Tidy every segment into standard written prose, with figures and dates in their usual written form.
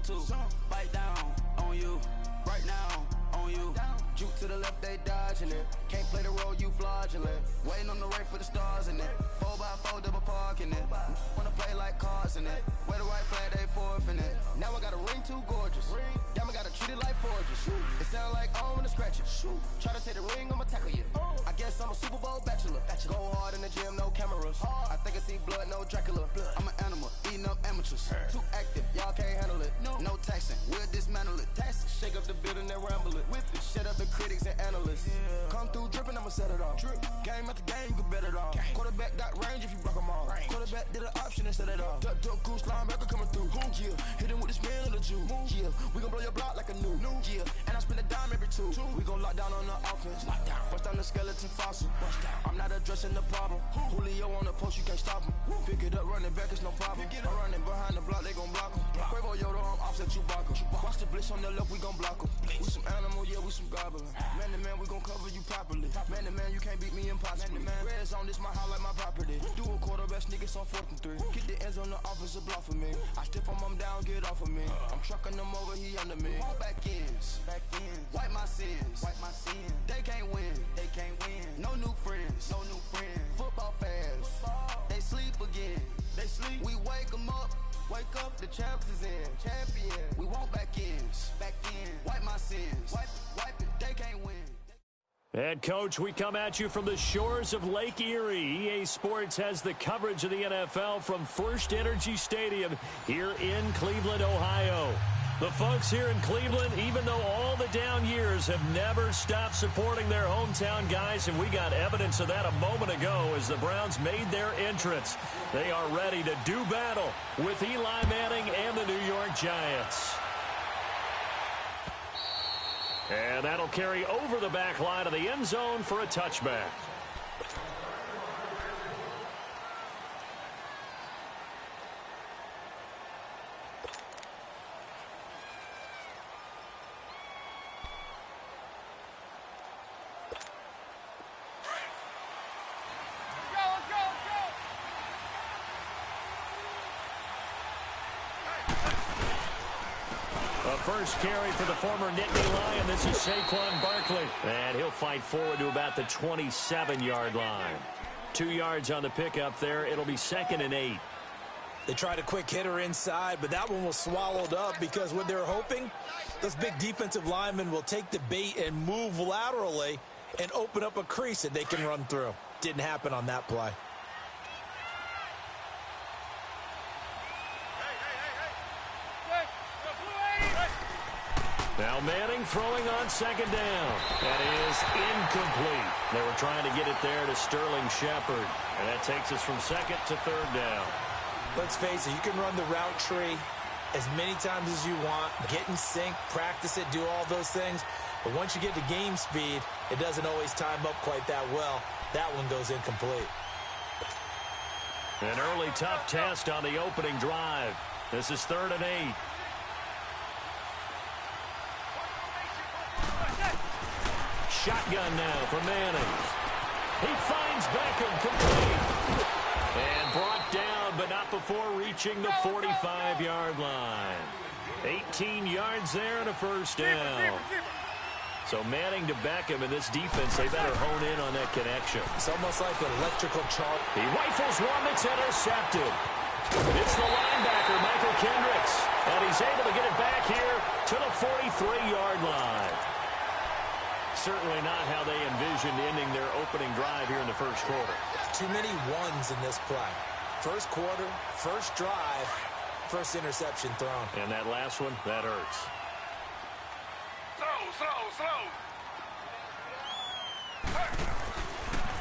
want to bite down on you right now, on you. Juke to the left, they dodging it. Can't play the role, you fraudulent. Waiting on the rain for the stars in it. 4x4 double parking it. Wanna play like cars in it. Where the white flag, they forfeit it. Now I got a ring too gorgeous. Damn, I gotta treat it like forges. It sound like I don't wanna scratch it. Try to take the ring, I'ma tackle you. I guess I'm a Super Bowl bachelor. Go hard in the gym, no cameras. I think I see blood, no Dracula. I'm an animal, eating up amateurs. Too active, y'all can't handle it. No taxing, we'll dismantle it. Shake up the building and ramble it. Whip it, shut up the critics and analysts. Come through dripping, I'ma set it off. Game after game, you can bet it off. Quarterback got range if you block them off. Quarterback did an option and set it off. Duck goose linebacker coming through. Yeah, hit him with the spin of the Jew. Yeah, we gon' blow your block like a new. Yeah, and I spend a dime every two. We gon' lock down on the offense. Bust down the skeleton fossil. I'm not addressing the problem. Julio on the post, you can't stop him. Pick it up, running back, it's no problem. I'm running behind the block, they gon' block him. Quavo Yoda, I'm offset Chewbacca. Watch the blitz on the left, we gon' block him. We some animal, yeah, we some goblin. Man to man, we gon' cover you properly. Man to man, you can't beat me impossible. Red zone, this my house like my property. Do a quarterback sneak, it's on 4th and 3. Get the ends on the offensive block for me. I stiff him down, get off of me. I'm trucking them over, he under me. All back ends, wipe my sins, They can't win, No new friends, Football fans, they sleep again. We wake them up. Wake up, the champs is in. Champion. We want back ends. Wipe my sins. Wipe it. They can't win. And, Coach, we come at you from the shores of Lake Erie. EA Sports has the coverage of the NFL from First Energy Stadium here in Cleveland, Ohio. The folks here in Cleveland, even though all the down years, have never stopped supporting their hometown guys, and we got evidence of that a moment ago as the Browns made their entrance. They are ready to do battle with Eli Manning and the New York Giants. And that'll carry over the back line of the end zone for a touchback. First carry for the former Nittany Lion. This is Saquon Barkley. And he'll fight forward to about the 27-yard line. 2 yards on the pickup there. It'll be 2nd and 8. They tried a quick hitter inside, but that one was swallowed up because what they're hoping, those big defensive linemen will take the bait and move laterally and open up a crease that they can run through. Didn't happen on that play. Now Manning throwing on 2nd down. That is incomplete. They were trying to get it there to Sterling Shepard. And that takes us from 2nd to 3rd down. Let's face it, you can run the route tree as many times as you want, get in sync, practice it, do all those things. But once you get to game speed, it doesn't always time up quite that well. That one goes incomplete. An early tough test on the opening drive. This is 3rd and 8. Shotgun now for Manning. He finds Beckham complete. And brought down, but not before reaching the 45-yard line. 18 yards there and a first down. So Manning to Beckham in this defense, they better hone in on that connection. It's almost like an electrical chart. He rifles one that's intercepted. It's the linebacker, Michael Kendricks. And he's able to get it back here to the 43-yard line. Certainly not how they envisioned ending their opening drive here in the first quarter. Too many ones in this play. First quarter, first drive, first interception thrown. And that last one, that hurts. Slow.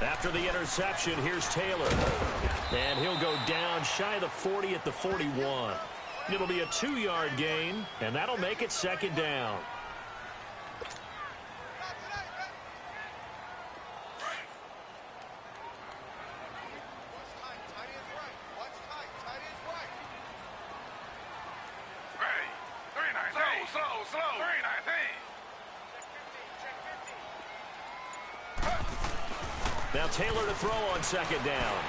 After the interception, here's Taylor. And he'll go down shy of the 40 at the 41. It'll be a 2-yard gain, and that'll make it 2nd down. Now Taylor to throw on 2nd down.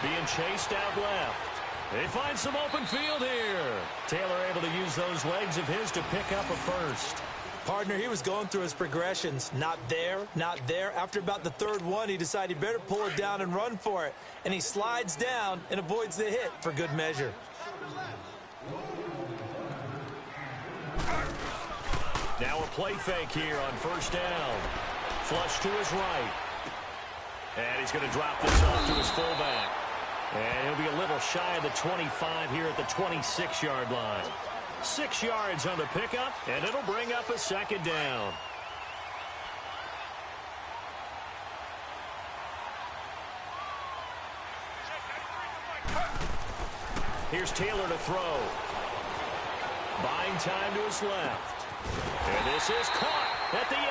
Being chased out left. They find some open field here. Taylor able to use those legs of his to pick up a first. Partner, he was going through his progressions. Not there, not there. After about the third one, he decided he better pull it down and run for it. And he slides down and avoids the hit for good measure. Now a play fake here on first down. Flush to his right. And he's going to drop this off to his fullback. And he'll be a little shy of the 25 here at the 26-yard line. 6 yards on the pickup, and it'll bring up a second down. Here's Taylor to throw. Buying time to his left. And this is caught at the 8.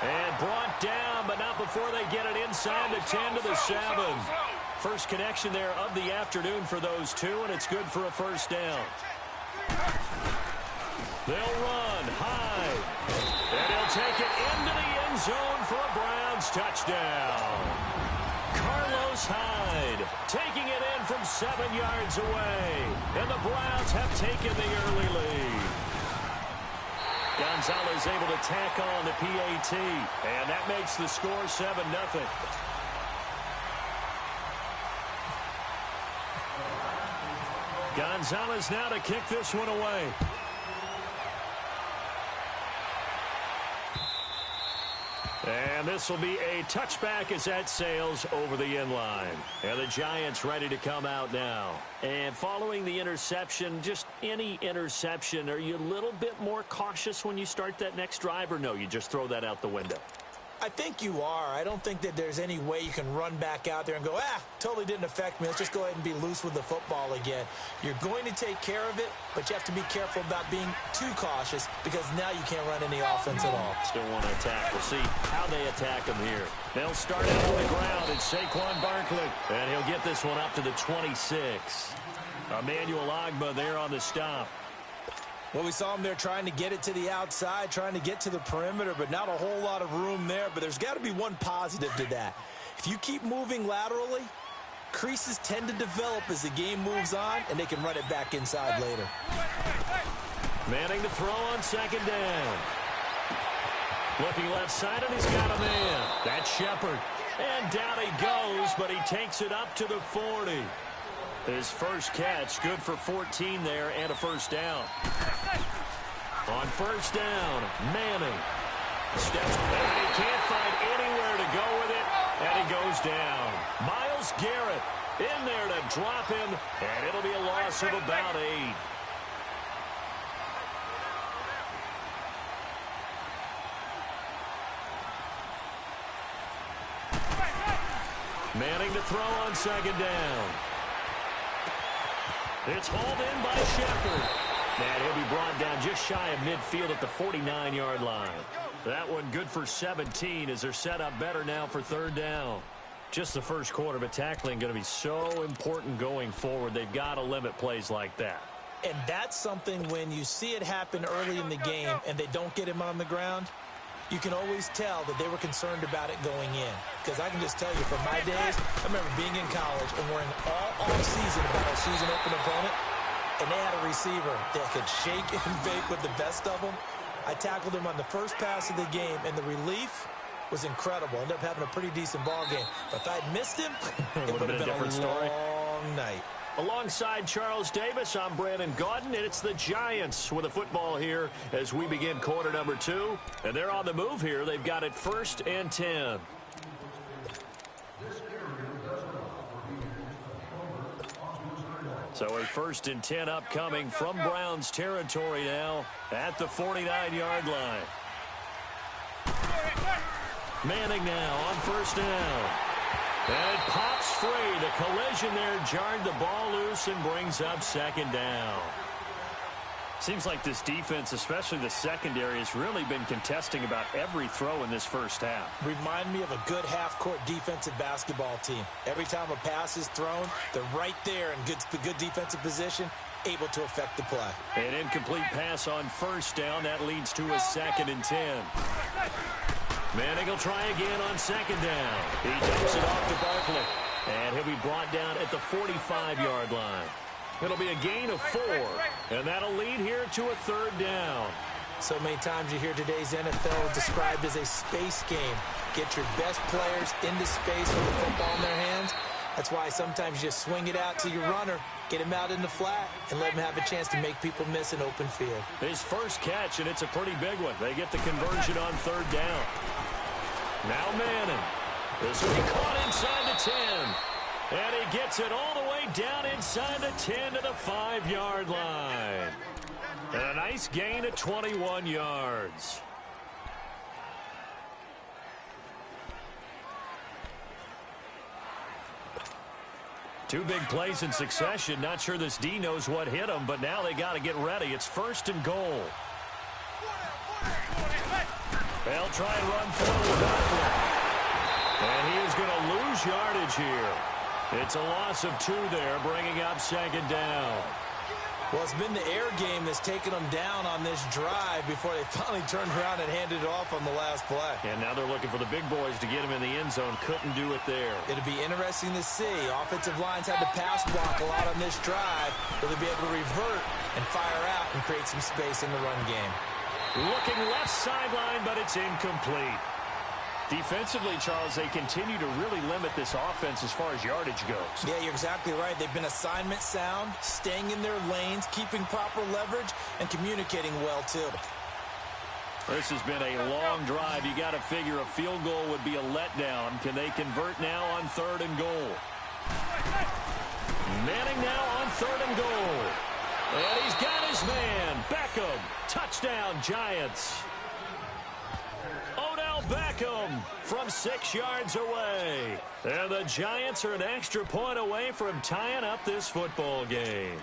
And brought down, but not before they get it inside the 10 to the 7. First connection there of the afternoon for those two, and it's good for a first down. They'll run high. And he'll take it into the end zone for a Browns touchdown. Carlos Hyde taking it in from 7 yards away. And the Browns have taken the early lead. Gonzalez able to tack on the PAT. And that makes the score 7-0. Gonzalez now to kick this one away. And this will be a touchback as that sails over the end line. And the Giants ready to come out now. And following the interception, just any interception, are you a little bit more cautious when you start that next drive, or no, you just throw that out the window? I think you are. I don't think that there's any way you can run back out there and go, totally didn't affect me. Let's just go ahead and be loose with the football again. You're going to take care of it, but you have to be careful about being too cautious because now you can't run any offense at all. Still want to attack. We'll see how they attack him here. They'll start out on the ground. It's Saquon Barkley, and he'll get this one up to the 26. Emmanuel Ogbah there on the stop. Well, we saw him there trying to get it to the outside, trying to get to the perimeter, but not a whole lot of room there. But there's got to be one positive to that. If you keep moving laterally, creases tend to develop as the game moves on, and they can run it back inside later. Manning to throw on second down. Looking left side, and he's got a man. That's Shepard. And down he goes, but he takes it up to the 40. His first catch, good for 14 there and a first down. On first down, Manning steps, and he can't find anywhere to go with it, and he goes down. Myles Garrett in there to drop him, and it'll be a loss of about 8. Manning to throw on second down. It's hauled in by Shepard. And he'll be brought down just shy of midfield at the 49-yard line. That one good for 17 as they're set up better now for third down. Just the first quarter, but tackling going to be so important going forward. They've got to limit plays like that. And that's something when you see it happen early in the game and they don't get him on the ground, you can always tell that they were concerned about it going in. Because I can just tell you, from my days, I remember being in college and worrying all off-season about our season-open opponent, and they had a receiver that could shake and bake with the best of them. I tackled him on the first pass of the game, and the relief was incredible. Ended up having a pretty decent ball game. But if I'd missed him, it would have been a different long night. Alongside Charles Davis, I'm Brandon Gaudin, and it's the Giants with a football here as we begin quarter number 2. And they're on the move here. They've got it 1st and 10. So a 1st and 10 upcoming from Browns territory now at the 49-yard line. Manning now on first down. And it pops free. The collision there jarred the ball loose and brings up second down. Seems like this defense, especially the secondary, has really been contesting about every throw in this first half. Remind me of a good half-court defensive basketball team. Every time a pass is thrown, they're right there in good defensive position, able to affect the play. An incomplete pass on first down. That leads to a 2nd and 10. Manning will try again on second down. He dumps it off to Barkley. And he'll be brought down at the 45-yard line. It'll be a gain of 4, and that'll lead here to a 3rd down. So many times you hear today's NFL described as a space game. Get your best players into space with the football in their hands. That's why sometimes you just swing it out to your runner, get him out in the flat, and let him have a chance to make people miss an open field. His first catch, and it's a pretty big one. They get the conversion on 3rd down. Now Manning. This will be caught inside the 10. And he gets it all the way down inside the 10 to the 5-yard line. And a nice gain of 21 yards. Two big plays in succession. Not sure this D knows what hit him, but now they got to get ready. It's 1st and goal. They'll try and run forward. And he is going to lose yardage here. It's a loss of 2 there, bringing up 2nd down. Well, it's been the air game that's taken them down on this drive before they finally turned around and handed it off on the last play. And now they're looking for the big boys to get him in the end zone. Couldn't do it there. It'll be interesting to see. Offensive lines had to pass block a lot on this drive. Will they be able to revert and fire out and create some space in the run game? Looking left sideline, but it's incomplete. Defensively, Charles, they continue to really limit this offense as far as yardage goes. Yeah, you're exactly right. They've been assignment sound, staying in their lanes, keeping proper leverage, and communicating well, too. This has been a long drive. You got to figure a field goal would be a letdown. Can they convert now on 3rd and goal? Manning now on 3rd and goal. And he's got his man. Beckham. Touchdown, Giants. Beckham from 6 yards away. And the Giants are an extra point away from tying up this football game.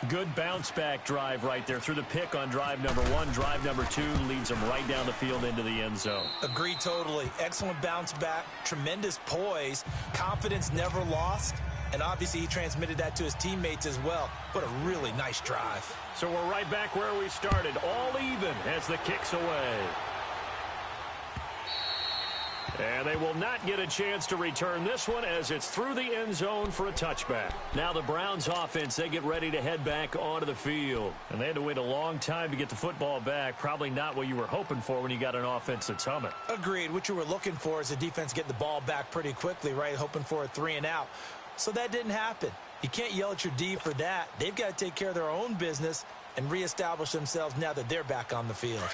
Good bounce-back drive right there through the pick on drive number 1. Drive number 2 leads them right down the field into the end zone. Agree totally. Excellent bounce back, tremendous poise, confidence never lost, and obviously he transmitted that to his teammates as well. What a really nice drive. So we're right back where we started, all even as the kick's away. And they will not get a chance to return this one as it's through the end zone for a touchback. Now the Browns offense, they get ready to head back onto the field. And they had to wait a long time to get the football back. Probably not what you were hoping for when you got an offense that's humming. Agreed. What you were looking for is the defense getting the ball back pretty quickly, right? Hoping for a 3 and out. So that didn't happen. You can't yell at your D for that. They've got to take care of their own business and reestablish themselves now that they're back on the field.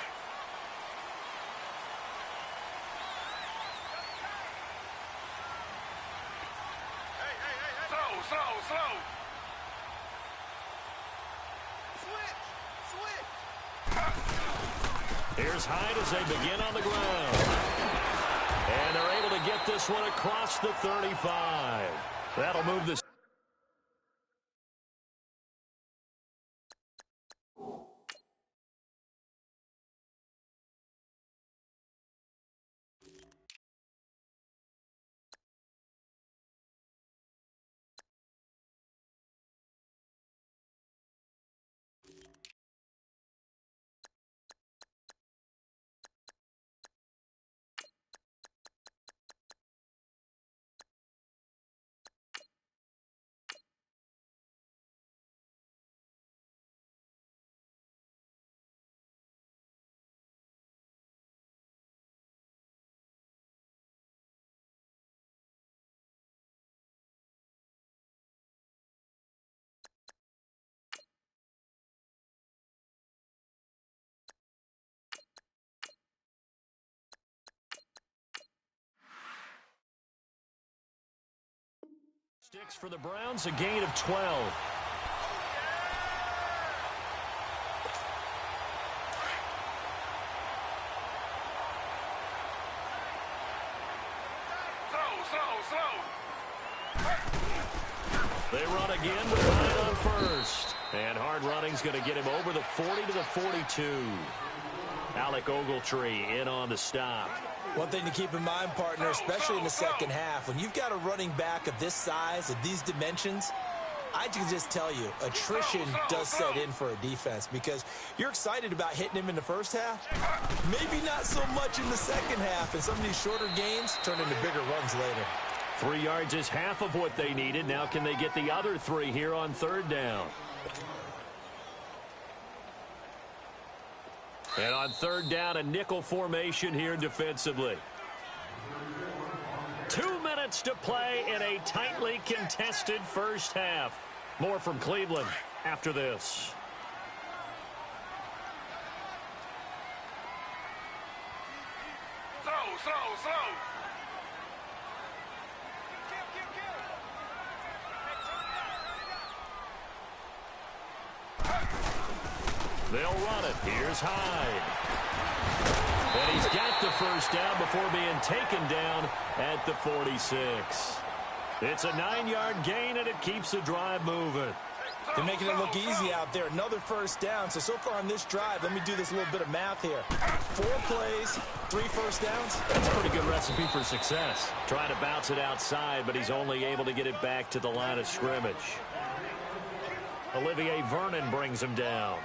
Here's Hyde as they begin on the ground. And they're able to get this one across the 35. That'll move this. Sticks for the Browns, a gain of 12. They run again with Hyde on first. And hard running's going to get him over the 40 to the 42. Alec Ogletree in on the stop. One thing to keep in mind, partner, especially in the second half, when you've got a running back of this size, of these dimensions, I can just tell you, attrition does set in for a defense because you're excited about hitting him in the first half. Maybe not so much in the second half, and some of these shorter gains turn into bigger runs later. 3 yards is half of what they needed. Now can they get the other 3 here on third down? And on third down, a nickel formation here defensively. 2 minutes to play in a tightly contested first half. More from Cleveland after this. Slow. They'll run it. Here's Hyde. And he's got the first down before being taken down at the 46. It's a 9-yard gain, and it keeps the drive moving. They're making it look easy out there. Another first down. So far on this drive, let me do this little bit of math here. 4 plays, 3 first downs. That's a pretty good recipe for success. Trying to bounce it outside, but he's only able to get it back to the line of scrimmage. Olivier Vernon brings him down.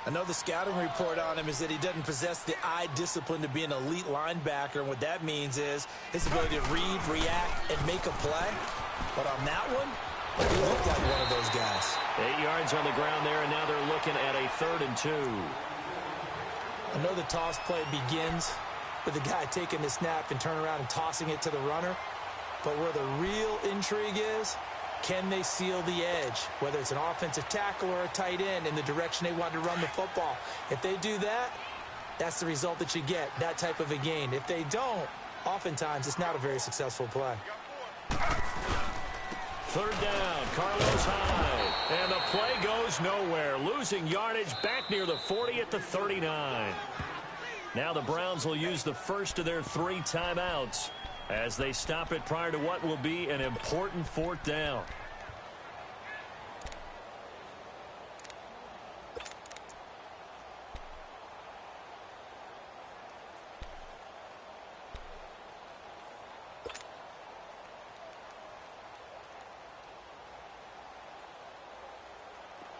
Another scouting report on him is that he doesn't possess the eye discipline to be an elite linebacker. And what that means is his ability to read, react, and make a play. But on that one, he looked like one of those guys. 8 yards on the ground there, and now they're looking at a 3rd and 2. I know the toss play begins with the guy taking the snap and turning around and tossing it to the runner. But where the real intrigue is, can they seal the edge, whether it's an offensive tackle or a tight end, in the direction they want to run the football? If they do that, that's the result that you get, that type of a gain. If they don't, oftentimes it's not a very successful play. 3rd down, Carlos Hyde. And the play goes nowhere. Losing yardage back near the 40 at the 39. Now the Browns will use the first of their 3 timeouts as they stop it prior to what will be an important 4th down.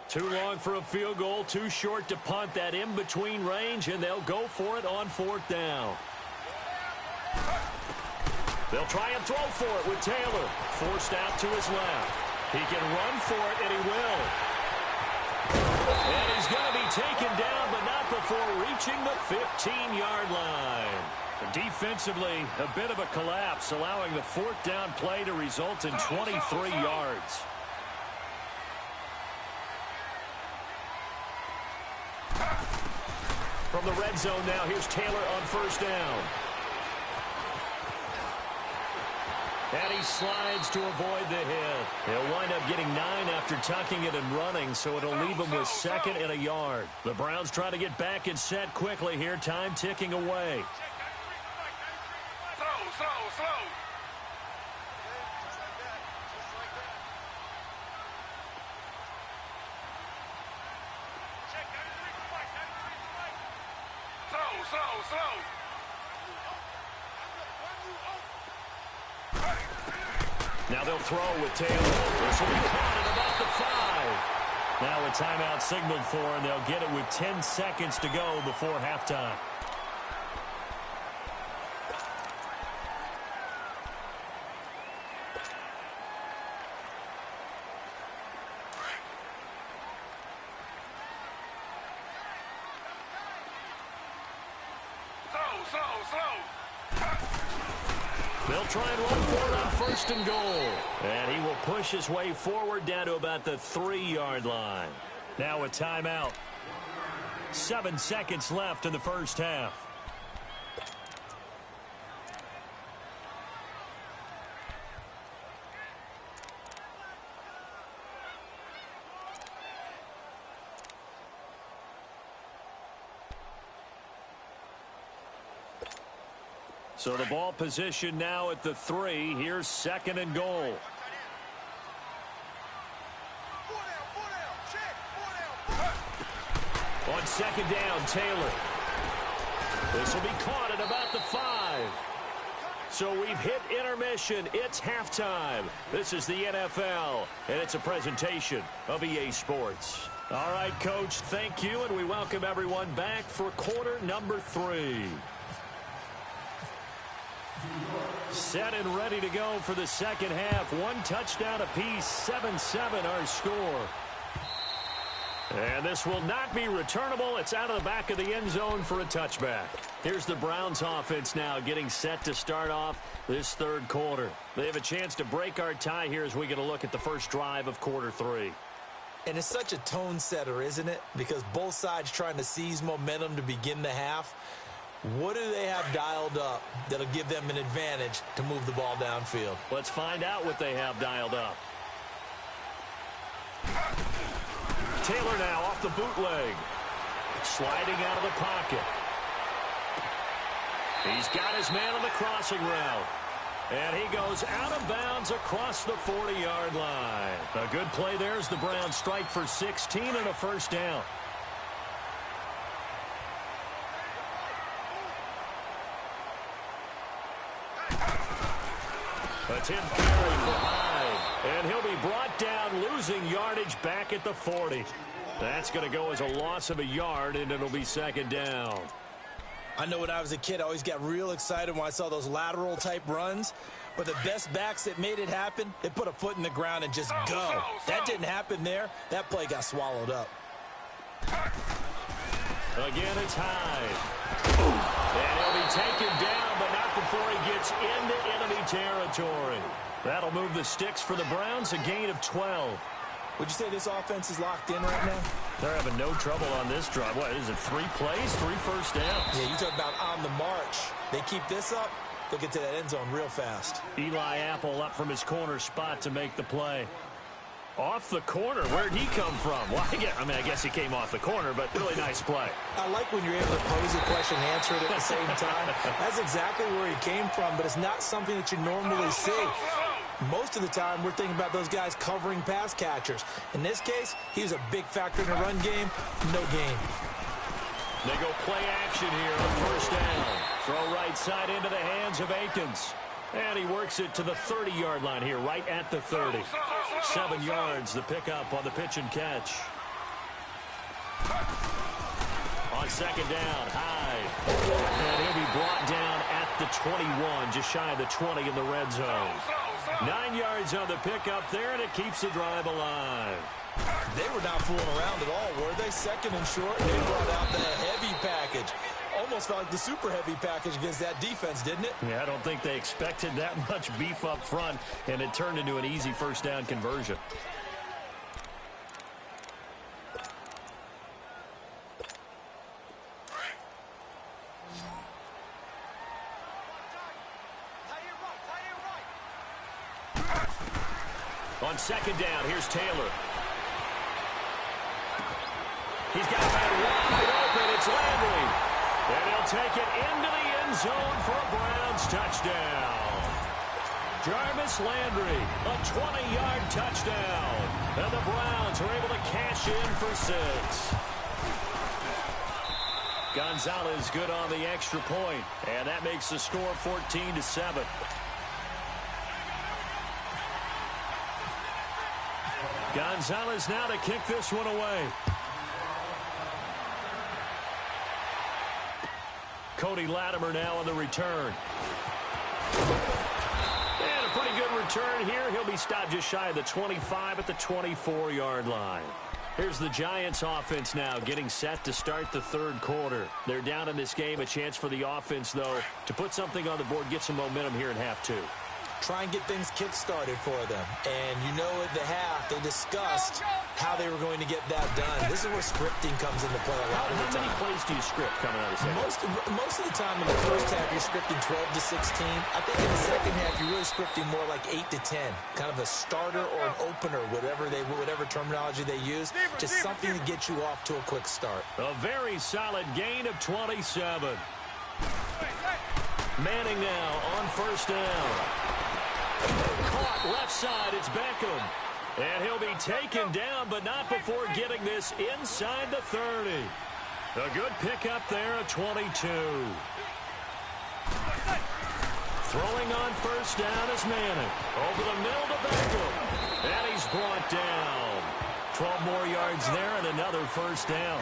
Too long for a field goal, too short to punt. That in-between range, and they'll go for it on 4th down. They'll try and throw for it with Taylor. Forced out to his left. He can run for it, and he will. And he's going to be taken down, but not before reaching the 15-yard line. Defensively, a bit of a collapse, allowing the 4th down play to result in 23 yards. From the red zone now, here's Taylor on 1st down. And he slides to avoid the hit. He'll wind up getting 9 after tucking it and running, so it'll leave him with 2nd and a yard. The Browns try to get back and set quickly here, time ticking away. Slow. Now they'll throw with Taylor. This will be caught at about the 5. Now a timeout signaled for, and they'll get it with 10 seconds to go before halftime. They'll try and run for it on 1st and goal. And he will push his way forward down to about the 3-yard line. Now a timeout. 7 seconds left in the first half. So the ball position now at the 3. Here's 2nd and goal. On 2nd down, Taylor. This will be caught at about the 5. So we've hit intermission. It's halftime. This is the NFL, and it's a presentation of EA Sports. All right, Coach, thank you, and we welcome everyone back for quarter number 3. Set and ready to go for the second half. One touchdown apiece, 7-7 our score. And this will not be returnable. It's out of the back of the end zone for a touchback. Here's the Browns offense now getting set to start off this third quarter. They have a chance to break our tie here as we get a look at the first drive of quarter three. And it's such a tone setter, isn't it? Because both sides trying to seize momentum to begin the half. What do they have dialed up that'll give them an advantage to move the ball downfield? Let's find out what they have dialed up. Taylor now off the bootleg. Sliding out of the pocket. He's got his man on the crossing route. And he goes out of bounds across the 40-yard line. A good play there as the Browns strike for 16 and a first down. A 10th carry for Hyde. And he'll be brought down, losing yardage back at the 40. That's going to go as a loss of a yard, and it'll be second down. I know when I was a kid, I always got real excited when I saw those lateral-type runs. But the best backs that made it happen, they put a foot in the ground and just go. That didn't happen there. That play got swallowed up. Again, it's Hyde. And he'll be taken down, but not before he gets into enemy territory. That'll move the sticks for the Browns, a gain of 12. Would you say this offense is locked in right now? They're having no trouble on this drive. What is it, 3 plays, 3 first downs? Yeah, you talk about on the march. They keep this up, they'll get to that end zone real fast. Eli Apple up from his corner spot to make the play. Off the corner, where'd he come from? Well, I guess he came off the corner, but really nice play. I like when you're able to pose a question and answer it at the same time. That's exactly where he came from, but it's not something that you normally see. Most of the time, we're thinking about those guys covering pass catchers. In this case, he was a big factor in the run game. No gain. They go play action here on first down. Throw right side into the hands of Akins. And he works it to the 30-yard line here, right at the 30. 7 yards, the pickup on the pitch and catch. On second down, Hyde. And he'll be brought down at the 21, just shy of the 20 in the red zone. 9 yards on the pickup there, and it keeps the drive alive. They were not fooling around at all, were they? Second and short, they brought out the heavy package. Almost felt like the super heavy package against that defense, didn't it? Yeah, I don't think they expected that much beef up front, and it turned into an easy first down conversion. On second down, here's Taylor. He's got that wide open. It's Landry. And he'll take it into the end zone for a Browns touchdown. Jarvis Landry, a 20-yard touchdown. And the Browns are able to cash in for 6. Gonzalez good on the extra point. And that makes the score 14-7. Gonzalez now to kick this one away. Cody Latimer now on the return. And a pretty good return here. He'll be stopped just shy of the 25 at the 24-yard line. Here's the Giants offense now getting set to start the third quarter. They're down in this game. A chance for the offense, though, to put something on the board, get some momentum here in half 2. Try and get things kick-started for them. And you know at the half, they discussed how they were going to get that done. This is where scripting comes into play a lot of the time. How many plays do you script coming out of the second? Most of the time in the first half, you're scripting 12 to 16. I think in the second half, you're really scripting more like 8 to 10. Kind of a starter or an opener, whatever terminology they use. Just something to get you off to a quick start. A very solid gain of 27. Manning now on first down. Caught left side, it's Beckham. And he'll be taken down, but not before getting this inside the 30. A good pickup there at 22. Throwing on first down is Manning. Over the middle to Beckham. And he's brought down. 12 more yards there and another first down.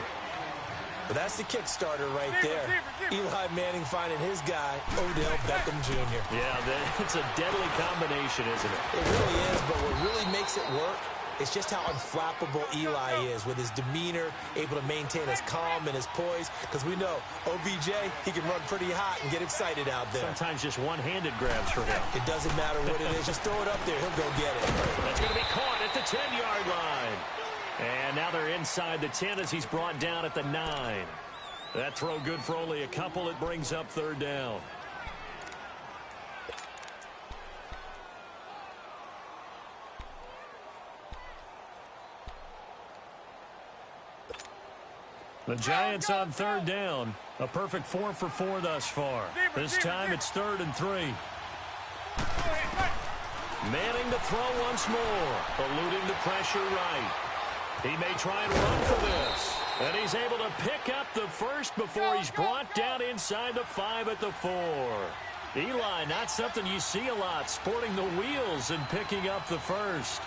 But that's the Kickstarter right there. Eli Manning finding his guy, Odell Beckham Jr. Yeah, it's a deadly combination, isn't it? It really is, but what really makes it work is just how unflappable Eli is with his demeanor, able to maintain his calm and his poise. Because we know OBJ, he can run pretty hot and get excited out there. Sometimes just one-handed grabs for him. It doesn't matter what it is. Just throw it up there. He'll go get it. That's going to be caught at the 10-yard line. And now they're inside the 10 as he's brought down at the 9. That throw good for only a couple. It brings up third down. The Giants on third down. A perfect 4 for 4 thus far. This time it's 3rd and 3. Manning to throw once more. Eluding the pressure right. He may try and run for this. And he's able to pick up the first before he's brought down inside the 5 at the 4. Eli, not something you see a lot, sporting the wheels and picking up the first.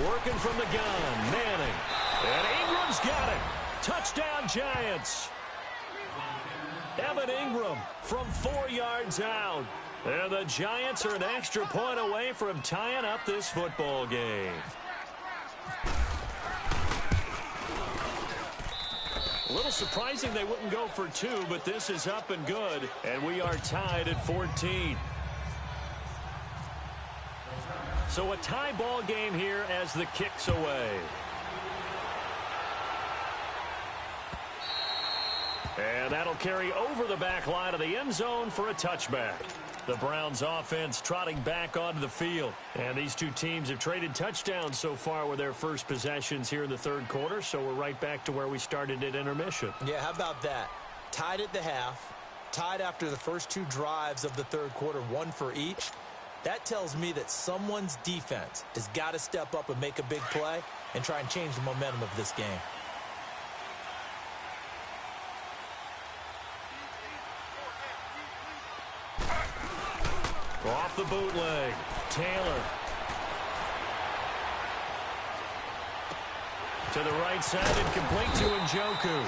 Working from the gun, Manning. And Ingram's got it. Touchdown, Giants. Evan Ingram from 4 yards out. And the Giants are an extra point away from tying up this football game. A little surprising they wouldn't go for 2, but this is up and good, and we are tied at 14. So a tie ball game here as the kick's away. And that'll carry over the back line of the end zone for a touchback. The Browns offense trotting back onto the field. And these two teams have traded touchdowns so far with their first possessions here in the third quarter. So we're right back to where we started at intermission. Yeah, how about that? Tied at the half, tied after the first 2 drives of the third quarter, 1 for each. That tells me that someone's defense has got to step up and make a big play and try and change the momentum of this game. Off the bootleg, Taylor. To the right side and complete to Njoku.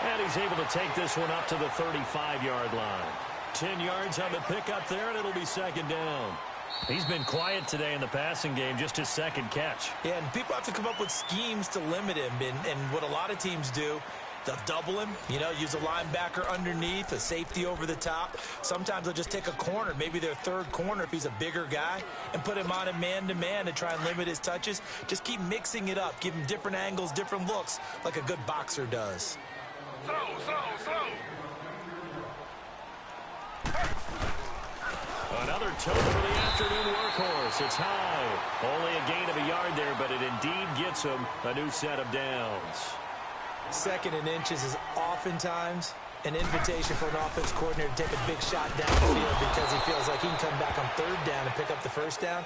And he's able to take this one up to the 35-yard line. 10 yards on the pickup there, and it'll be second down. He's been quiet today in the passing game, just his second catch. Yeah, and people have to come up with schemes to limit him. And what a lot of teams do, they'll double him, use a linebacker underneath, a safety over the top. Sometimes they'll just take a corner, maybe their third corner if he's a bigger guy, and put him on a man-to-man to try and limit his touches. Just keep mixing it up, give him different angles, different looks, like a good boxer does. Slow. Another tote for the afternoon workhorse. It's high. Only a gain of a yard there, but it indeed gets him a new set of downs. 2nd and inches is oftentimes an invitation for an offense coordinator to take a big shot down the field because he feels like he can come back on 3rd down and pick up the first down.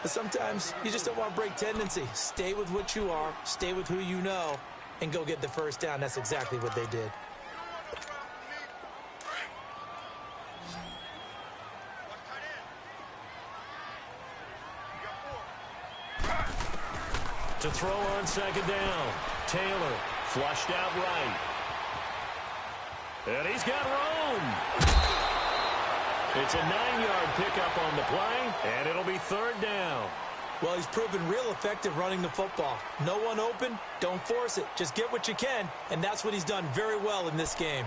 But sometimes you just don't want to break tendency. Stay with what you are, stay with who you know, and go get the first down. That's exactly what they did. To throw on second down, Taylor flushed out right. And he's got room. It's a 9-yard pickup on the play, and it'll be 3rd down. Well, he's proven real effective running the football. No one open, don't force it. Just get what you can, and that's what he's done very well in this game.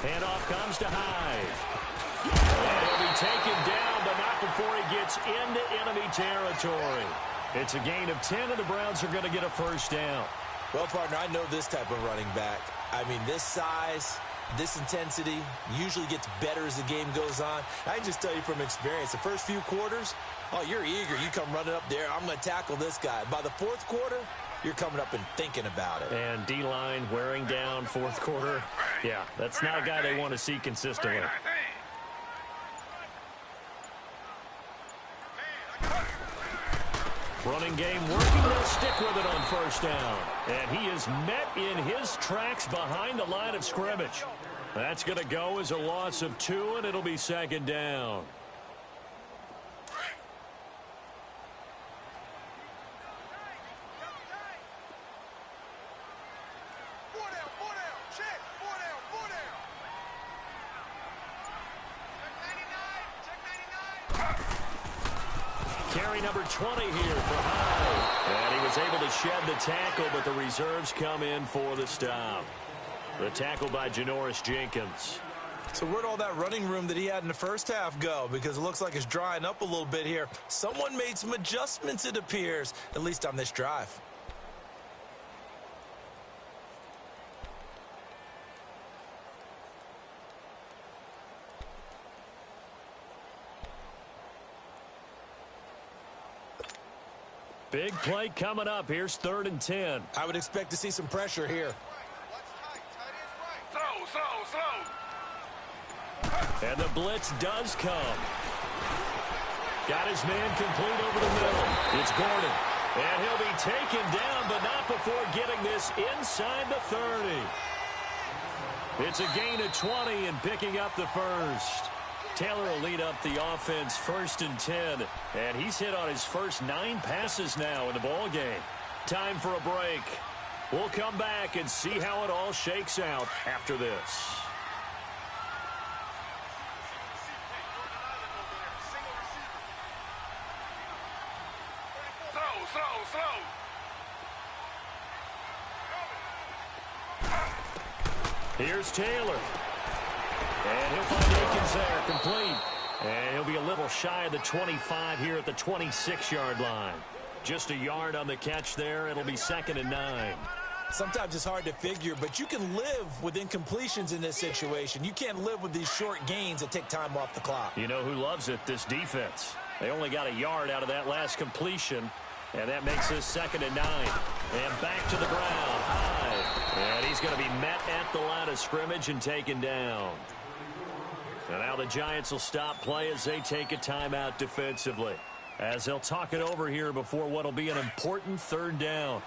Handoff comes to Hyde. And he'll be taken down, but not before he gets into enemy territory. It's a gain of 10, and the Browns are going to get a first down. Well, partner, I know this type of running back. I mean, this size, this intensity usually gets better as the game goes on. I can just tell you from experience, the first few quarters, oh, you're eager. You come running up there, I'm going to tackle this guy. By the 4th quarter, you're coming up and thinking about it. And D-line wearing down 4th quarter. Yeah, that's not a guy they want to see consistently. Running game working. They'll stick with it on first down. And he is met in his tracks behind the line of scrimmage. That's going to go as a loss of 2, and it'll be second down. Carry number 20 here for Hyde. And he was able to shed the tackle, but the reserves come in for the stop. The tackle by Janoris Jenkins. So where'd all that running room that he had in the first half go? Because it looks like it's drying up a little bit here. Someone made some adjustments, it appears, at least on this drive. Big play coming up. Here's 3rd and 10. I would expect to see some pressure here. And the blitz does come. Got his man complete over the middle. It's Gordon. And he'll be taken down, but not before getting this inside the 30. It's a gain of 20 and picking up the first. Taylor will lead up the offense 1st and 10. And he's hit on his first 9 passes now in the ballgame. Time for a break. We'll come back and see how it all shakes out after this. Here's Taylor. And he'll find Akins there, complete. And he'll be a little shy of the 25 here at the 26-yard line. Just a yard on the catch there. It'll be 2nd and 9. Sometimes it's hard to figure, but you can live with incompletions in this situation. You can't live with these short gains that take time off the clock. You know who loves it? This defense. They only got a yard out of that last completion, and that makes this 2nd and 9. And back to the ground. High. And he's going to be met at the line of scrimmage and taken down. And now the Giants will stop play as they take a timeout defensively, as they'll talk it over here before what will be an important 3rd down.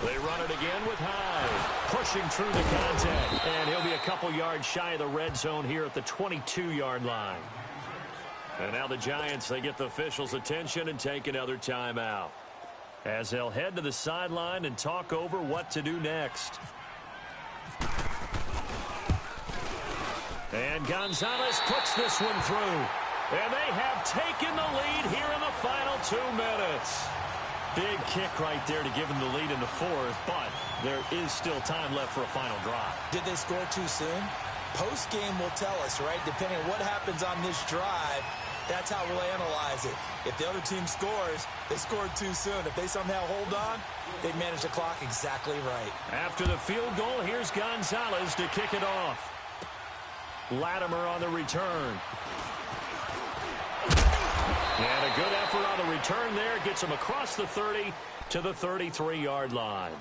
They run it again with Hyde, pushing through the contact, and he'll be a couple yards shy of the red zone here at the 22-yard line. And now the Giants, they get the officials' attention and take another timeout, as they'll head to the sideline and talk over what to do next. And Gonzalez puts this one through, and they have taken the lead here in the final 2 minutes. Big kick right there to give them the lead in the 4th, but there is still time left for a final drive. Did they score too soon? Post-game will tell us, right? Depending on what happens on this drive, that's how we'll analyze it. If the other team scores, they scored too soon. If they somehow hold on, they manage the clock exactly right. After the field goal, here's Gonzalez to kick it off. Latimer on the return. And a good effort on the return there. Gets him across the 30 to the 33-yard line.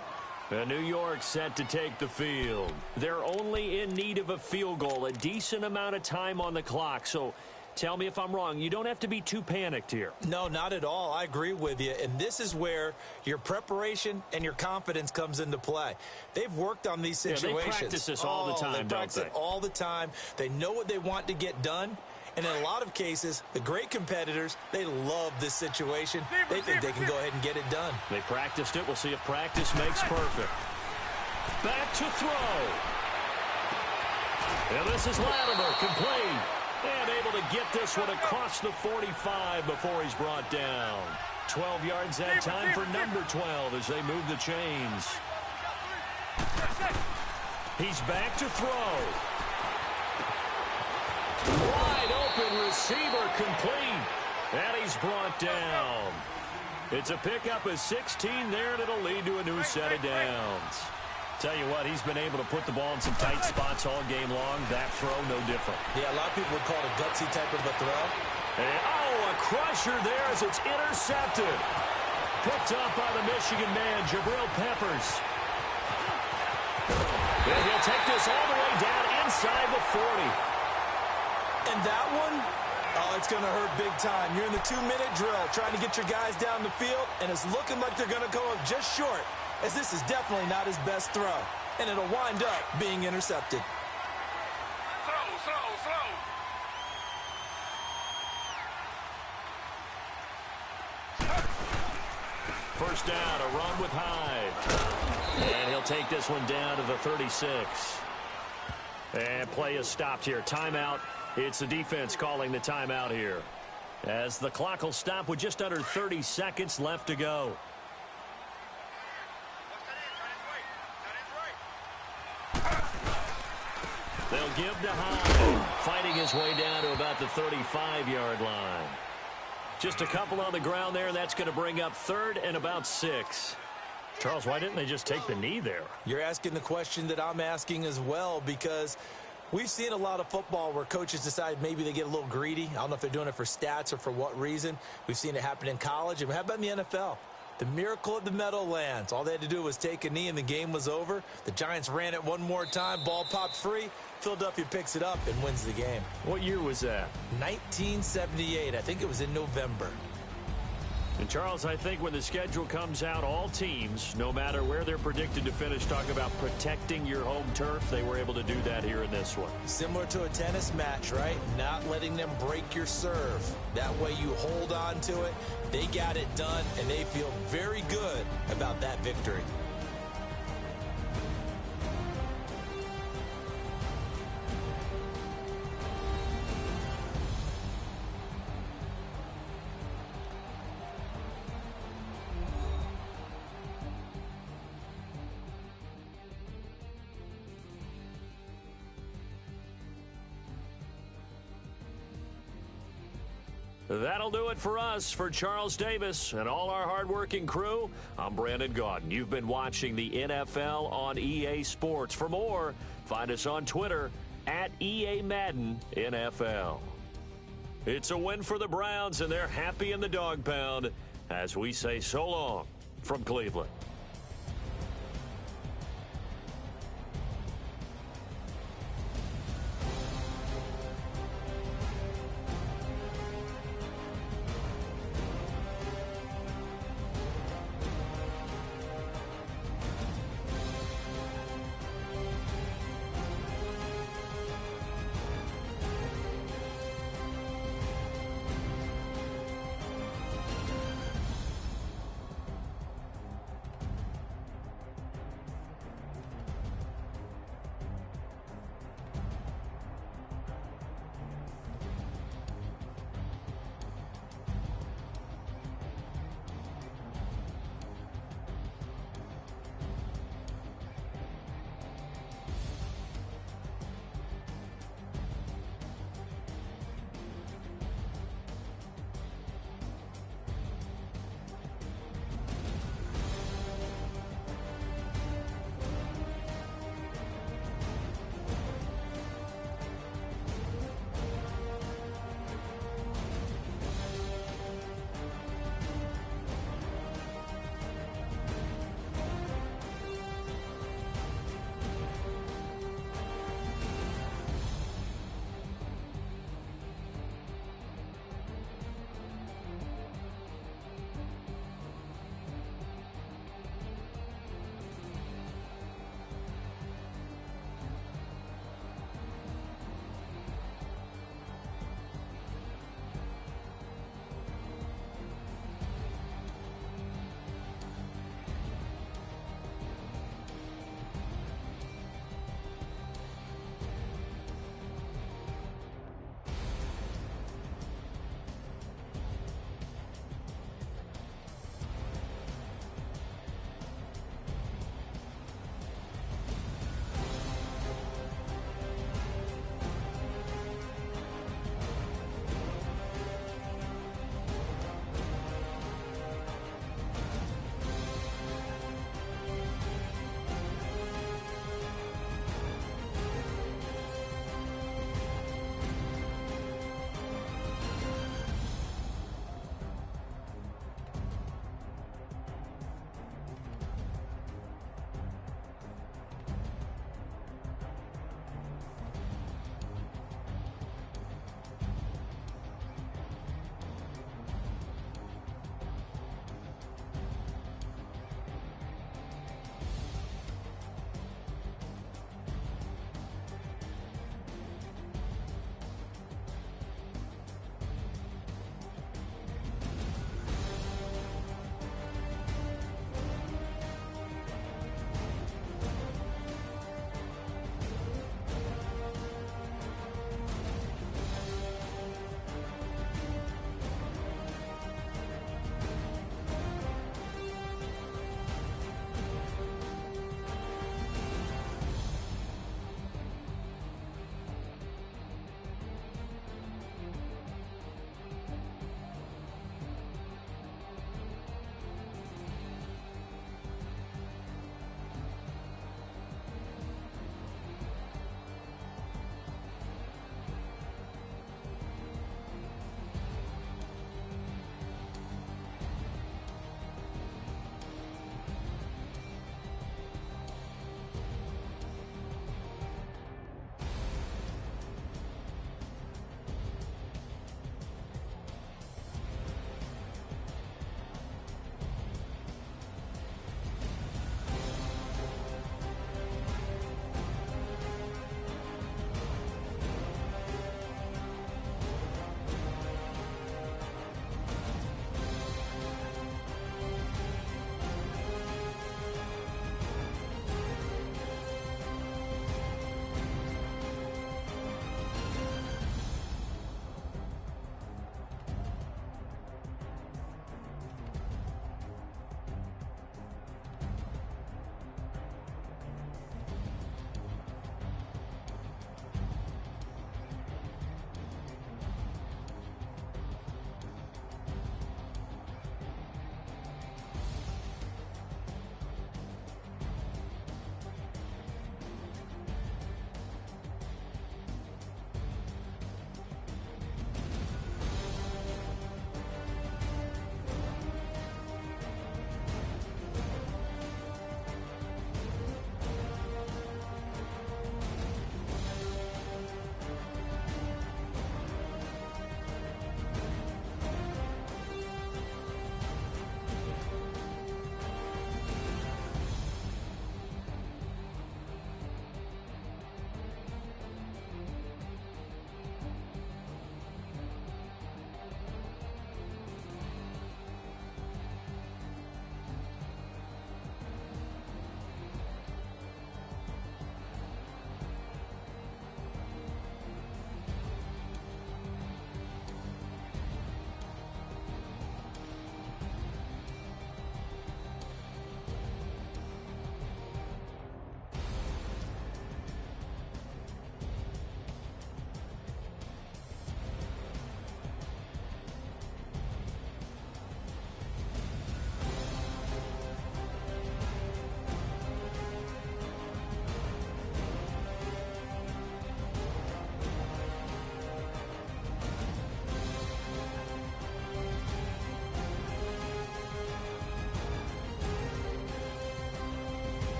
New York set to take the field. They're only in need of a field goal, a decent amount of time on the clock. So tell me if I'm wrong. You don't have to be too panicked here. No, not at all. I agree with you. And this is where your preparation and your confidence comes into play. They've worked on these situations. Yeah, they practice this all the time, they practice it all the time. They know what they want to get done. And in a lot of cases, the great competitors, they love this situation. They think they can go ahead and get it done. They practiced it. We'll see if practice makes perfect. Back to throw. And this is Latimer, complete. And able to get this one across the 45 before he's brought down. 12 yards that time for number 12 as they move the chains. He's back to throw. Wide open receiver complete. And he's brought down. It's a pickup of 16 there, and it'll lead to a new set of downs. Tell you what, he's been able to put the ball in some tight spots all game long. That throw, no different. Yeah, a lot of people would call it a gutsy type of a throw. And, a crusher there as it's intercepted. Picked up by the Michigan man, Jabril Peppers. And he'll take this all the way down inside the 40. And that one, oh, it's going to hurt big time. You're in the 2-minute drill trying to get your guys down the field, and it's looking like they're going to go up just short, as this is definitely not his best throw. And it'll wind up being intercepted. Slow. First down, a run with Hyde. And he'll take this one down to the 36. And play is stopped here. Timeout. It's the defense calling the timeout here, as the clock will stop with just under 30 seconds left to go. They'll give to Hyde, fighting his way down to about the 35-yard line. Just a couple on the ground there, and that's going to bring up 3rd and about 6. Charles, why didn't they just take the knee there? You're asking the question that I'm asking as well, because we've seen a lot of football where coaches decide maybe they get a little greedy. I don't know if they're doing it for stats or for what reason. We've seen it happen in college. And how about in the NFL? The miracle of the Meadowlands. All they had to do was take a knee and the game was over. The Giants ran it one more time. Ball popped free. Philadelphia picks it up and wins the game. What year was that? 1978. I think it was in November. And, Charles, I think when the schedule comes out, all teams, no matter where they're predicted to finish, talk about protecting your home turf. They were able to do that here in this one. Similar to a tennis match, right? Not letting them break your serve. That way you hold on to it. They got it done, and they feel very good about that victory. That'll do it for us. For Charles Davis and all our hardworking crew, I'm Brandon Gaudin. You've been watching the NFL on EA Sports. For more, find us on Twitter at EA Madden NFL. It's a win for the Browns, and they're happy in the dog pound as we say so long from Cleveland.